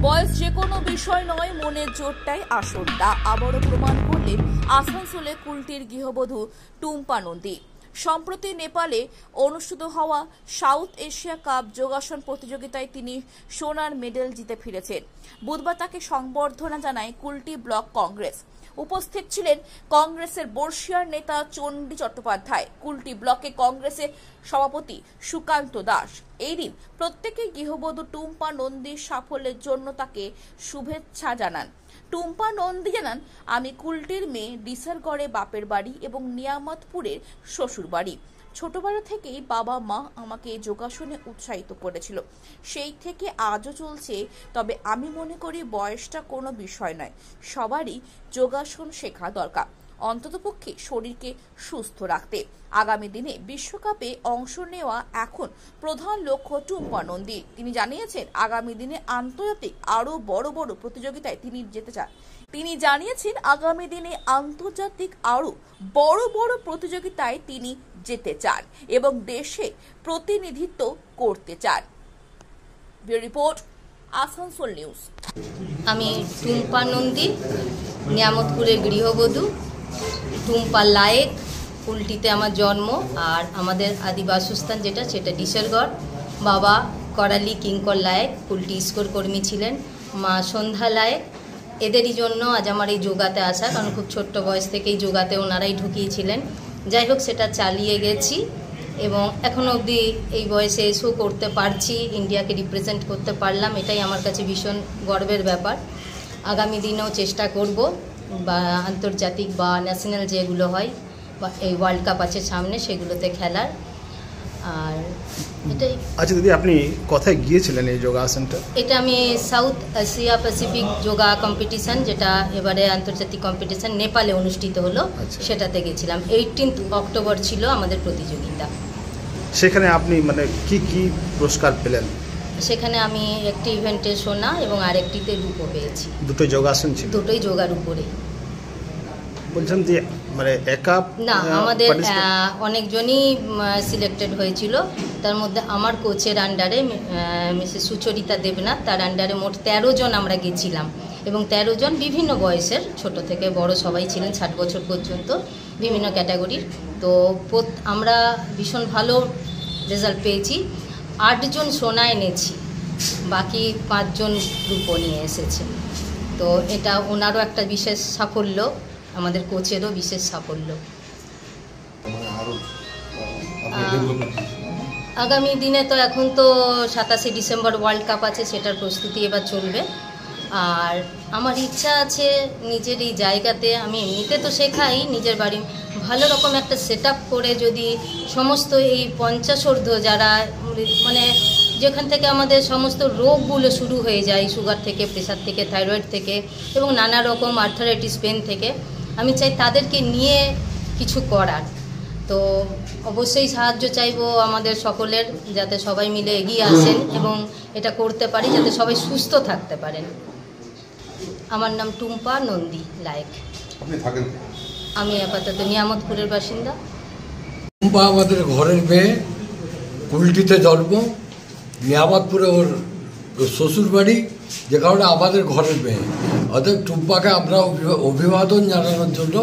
বয়স যে কোনো বিষয় নয়, মনের জোরটাই আসল, তা আবারও প্রমাণ করলেন আসানসোলে কুলটির গৃহবধূ টুম্পা নন্দী। সম্প্রতি নেপালে অনুষ্ঠিত হওয়া সাউথ এশিয়া কাপ যোগাসন প্রতিযোগিতায় তিনি সোনার মেডেল জিতে ফিরেছেন। বুধবার তাকে সংবর্ধনা জানায় কুলটি ব্লক কংগ্রেস। উপস্থিত ছিলেন কংগ্রেসের বর্ষিয়ার নেতা চণ্ডী চট্টোপাধ্যায়, কুলটি ব্লকে কংগ্রেসের সভাপতি সুকান্ত দাস। এই দিন প্রত্যেকেই গৃহবধূ টুম্পা নন্দীর সাফল্যের জন্য তাকে শুভেচ্ছা জানান। টুম্পা নন্দী জানান, আমি কুলটির মেয়ে, ডিসারগড়ে বাপের বাড়ি এবং নিয়ামতপুরের শ্বশুর বাড়ি। ছোটবেলা থেকেই বাবা মা আমাকে যোগাসনে উৎসাহিত করেছিল, সেই থেকে আজও চলছে। তবে আমি মনে করি বয়সটা কোনো বিষয় নয়, সবারই যোগাসন শেখা দরকার, অন্ততপক্ষে শরীরকে সুস্থ রাখতে। আগামী দিনে বিশ্বকাপে অংশ নেওয়া এখন প্রধান লক্ষ্য টুম্পা নন্দী। তিনি জানিয়েছেন, আগামী দিনে আন্তর্জাতিক আরো বড় বড় প্রতিযোগিতায় তিনি যেতে চান। তিনি জানিয়েছেন, আগামী দিনে আন্তর্জাতিক আরো বড় বড় প্রতিযোগিতায় তিনি যেতে চান এবং দেশে প্রতিনিধিত্ব করতে চান। Report, Asansol news. আমি টুম্পা নন্দী, নিয়ামতপুরের গৃহবধূ। টুম্পা লায়েক, কুলটিতে আমার জন্ম, আর আমাদের আদি বাসস্থান সেটা ডিসারগড়। বাবা করালি কিঙ্কর লায়েক কুলটি স্কোর কর্মী ছিলেন, মা সন্ধ্যা লায়েক। এদেরই জন্য আজ আমার এই যোগাতে আসা, কারণ খুব ছোট্ট বয়স থেকেই যোগাতে ওনারাই ঢুকিয়েছিলেন। যাই হোক, সেটা চালিয়ে গেছি এবং এখনও অবধি এই বয়সে এসেও করতে পারছি, ইন্ডিয়াকে রিপ্রেজেন্ট করতে পারলাম, এটাই আমার কাছে ভীষণ গর্বের ব্যাপার। আগামী দিনেও চেষ্টা করব বা আন্তর্জাতিক বা ন্যাশনাল যেগুলো হয় বা এই ওয়ার্ল্ড কাপ আছে সামনে, সেগুলোতে খেলার। আর এটাই। আচ্ছা দিদি, আপনি কোথায় গিয়েছিলেন এই যোগাসনটা? এটা আমি south Asia Pacific yoga competition, যেটা এবারে আন্তর্জাতিক কম্পিটিশন নেপালে অনুষ্ঠিত হলো, সেটাতে গেছিলাম। 18 অক্টোবর ছিল আমাদের প্রতিযোগিতা। সেখানে আপনি মানে কি কি পুরস্কার পেলেন? সেখানে আমি একটি ইভেন্টে সোনা এবং আরেকটিতে রূপো পেয়েছি। দুটোই যোগাসন ছিল? দুটোই যোগার উপরে। বলছেন যে মানে একা না, আমাদের অনেকজনই সিলেক্টেড হয়েছিল। তার মধ্যে আমার কোচের আন্ডারে মিসেস সুচরিতা দেবনাথ, তার আন্ডারে মোট 13 জন আমরা গেছিলাম এবং 13 জন বিভিন্ন বয়সের, ছোট থেকে বড় সবাই ছিলেন, 60 বছর পর্যন্ত, বিভিন্ন ক্যাটাগরির। তো আমরা ভীষণ ভালো রেজাল্ট পেয়েছি। 8 জন সোনা এনেছি, বাকি 5 জন রূপো নিয়ে এসেছে। তো এটা ওনারও একটা বিশেষ সাফল্য, আমাদের কোচেরও বিশেষ সাফল্য। আগামী দিনে তো এখন তো 27শে ডিসেম্বর ওয়ার্ল্ড কাপ আছে, সেটার প্রস্তুতি এবার চলবে। আর আমার ইচ্ছা আছে নিজের এই জায়গাতে, আমি এমনিতে তো শেখাই নিজের বাড়ি, ভালো রকম একটা সেট করে যদি সমস্ত এই 50 ঊর্ধ্ব যারা মানে যেখান থেকে আমাদের সমস্ত রোগগুলো শুরু হয়ে যায়, সুগার থেকে, প্রেশার থেকে, থাইরয়েড থেকে এবং নানা রকম আর্থারাইটিস পেন থেকে, আমি চাই তাদেরকে নিয়ে কিছু করার। তো অবশ্যই সাহায্য চাইবো আমাদের সকলের, যাতে সবাই মিলে এগিয়ে আসেন এবং এটা করতে পারি, যাতে সবাই সুস্থ থাকতে পারেন। আমার নাম টুম্পা নন্দী লায়েক। আমি আপাতত নিয়ামতপুরের বাসিন্দা। টুম্পা আমাদের ঘরের মেয়ে, কুলটিতে জন্ম, নিয়ামতপুরে ওর শ্বশুর বাড়ি, যে কারণে আমাদের ঘরের মেয়ে। অতএব টুম্পাকে আমরা অভিবাদন জানানোর জন্য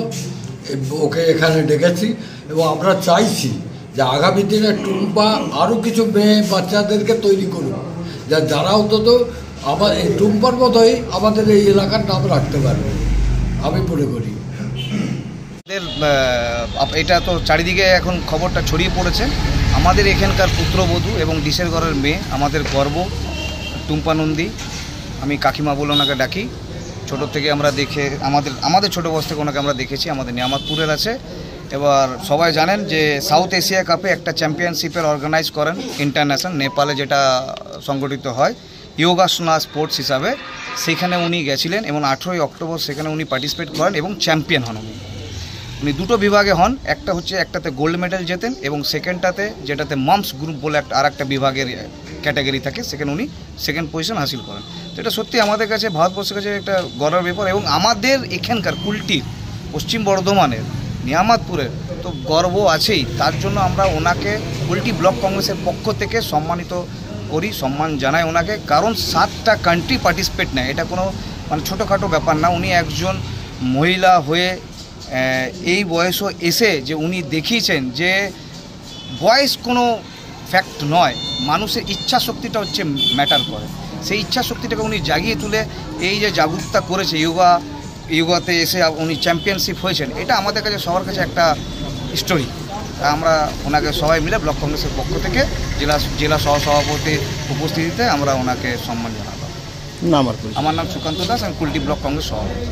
ওকে এখানে ডেকেছি এবং আমরা চাইছি যে আগামী দিনে টুম্পা আরও কিছু মেয়ে বাচ্চাদেরকে তৈরি করুক, যারা অন্তত আমার এই টুম্পার মতোই আমাদের এই এলাকার নাম রাখতে পারবে, আমি মনে করি। এটা তো চারিদিকে এখন খবরটা ছড়িয়ে পড়েছে। আমাদের এখানকার পুত্রবধূ এবং ডিসারগড়ের মেয়ে, আমাদের গর্ব টুম্পা নন্দী। আমি কাকিমা বলে ওনাকে ডাকি। ছোটো থেকে আমরা দেখে আমাদের ছোটো বয়স থেকে ওনাকে আমরা দেখেছি, আমাদের নিয়ামতপুরের আছে। এবার সবাই জানেন যে সাউথ এশিয়া কাপে একটা চ্যাম্পিয়নশিপের অর্গানাইজ করেন ইন্টারন্যাশনাল, নেপালে যেটা সংগঠিত হয় যোগাসনা স্পোর্টস হিসাবে, সেখানে উনি গেছিলেন এবং 18 অক্টোবর সেখানে উনি পার্টিসিপেট করেন এবং চ্যাম্পিয়ন হন। উনি দুটো বিভাগে হন, একটা হচ্ছে একটাতে গোল্ড মেডেল জেতেন এবং সেকেন্ডটাতে, যেটাতে মামস গ্রুপ বলে আর একটা বিভাগের ক্যাটাগরি থাকে, সেখানে উনি সেকেন্ড পজিশন হাসিল করেন। তো এটা সত্যি আমাদের কাছে, ভারতবর্ষের কাছে একটা গর্বের ব্যাপার এবং আমাদের এখানকার কুলটির, পশ্চিম বর্ধমানের, নিয়ামতপুরের তো গর্ব আছেই। তার জন্য আমরা ওনাকে কুলটি ব্লক কংগ্রেসের পক্ষ থেকে সম্মানিত করি, সম্মান জানাই ওনাকে, কারণ 7টা কান্ট্রি পার্টিসিপেট নেয়, এটা কোনো মানে ছোটোখাটো ব্যাপার না। উনি একজন মহিলা হয়ে এই বয়সও এসে যে উনি দেখিয়েছেন যে বয়স কোনো ফ্যাক্ট নয়, মানুষের ইচ্ছা শক্তিটা হচ্ছে ম্যাটার করে। সেই ইচ্ছা শক্তিটাকে উনি জাগিয়ে তুলে এই যে জাগরুকতা করেছে ইয়োগাতে এসে উনি চ্যাম্পিয়নশিপ হয়েছেন, এটা আমাদের কাছে সবার কাছে একটা স্টোরি। আমরা ওনাকে সবাই মিলে ব্লক কংগ্রেসের পক্ষ থেকে জেলা সহসভাপতির উপস্থিতিতে আমরা ওনাকে সম্মান জানালাম। নাম আর আমার নাম সুকান্ত দাস, আমি কুলটি ব্লক কংগ্রেস সভাপতি।